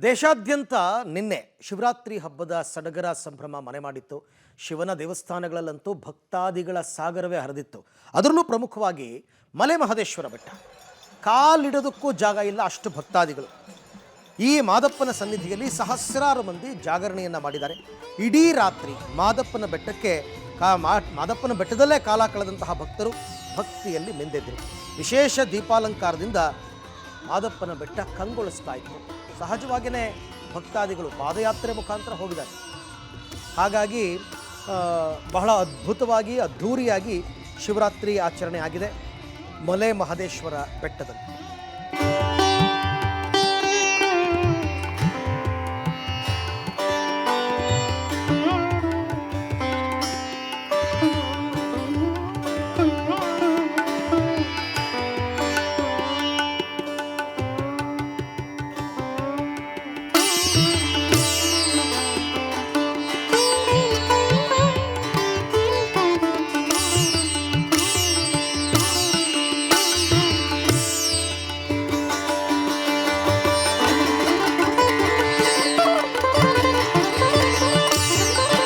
ದೇಶಾದ್ಯಂತ ನಿನ್ನೆ ಶಿವರಾತ್ರಿ ಹಬ್ಬದ ಸಡಗರ ಸಂಭ್ರಮ ಮನೆ ಮಾಡಿತ್ತು. ಶಿವನ ದೇವಸ್ಥಾನಗಳಲ್ಲಂತೂ ಭಕ್ತಾದಿಗಳ ಸಾಗರವೇ ಹರಿದಿತ್ತು. ಅದರಲ್ಲೂ ಪ್ರಮುಖವಾಗಿ ಮಲೆ ಮಹದೇಶ್ವರ ಬೆಟ್ಟ, ಕಾಲಿಡೋದಕ್ಕೂ ಜಾಗ ಇಲ್ಲ, ಅಷ್ಟು ಭಕ್ತಾದಿಗಳು. ಈ ಮಾದಪ್ಪನ ಸನ್ನಿಧಿಯಲ್ಲಿ ಸಹಸ್ರಾರು ಮಂದಿ ಜಾಗರಣೆಯನ್ನು ಮಾಡಿದ್ದಾರೆ. ಇಡೀ ರಾತ್ರಿ ಮಾದಪ್ಪನ ಬೆಟ್ಟಕ್ಕೆ ಮಾದಪ್ಪನ ಬೆಟ್ಟದಲ್ಲೇ ಕಾಲ ಕಳೆದಂತಹ ಭಕ್ತರು ಭಕ್ತಿಯಲ್ಲಿ ಮಿಂದೆದ್ದರು. ವಿಶೇಷ ದೀಪಾಲಂಕಾರದಿಂದ ಮಾದಪ್ಪನ ಬೆಟ್ಟ ಕಂಗೊಳಿಸ್ತಾ ಇತ್ತು. ಸಹಜವಾಗಿಯೇ ಭಕ್ತಾದಿಗಳು ಪಾದಯಾತ್ರೆ ಮುಖಾಂತರ ಹೋಗಿದ್ದಾರೆ. ಹಾಗಾಗಿ ಬಹಳ ಅದ್ಭುತವಾಗಿ ಅದ್ಧೂರಿಯಾಗಿ ಶಿವರಾತ್ರಿ ಆಚರಣೆ ಆಗಿದೆ ಮಲೆ ಮಹದೇಶ್ವರ ಬೆಟ್ಟದಲ್ಲಿ.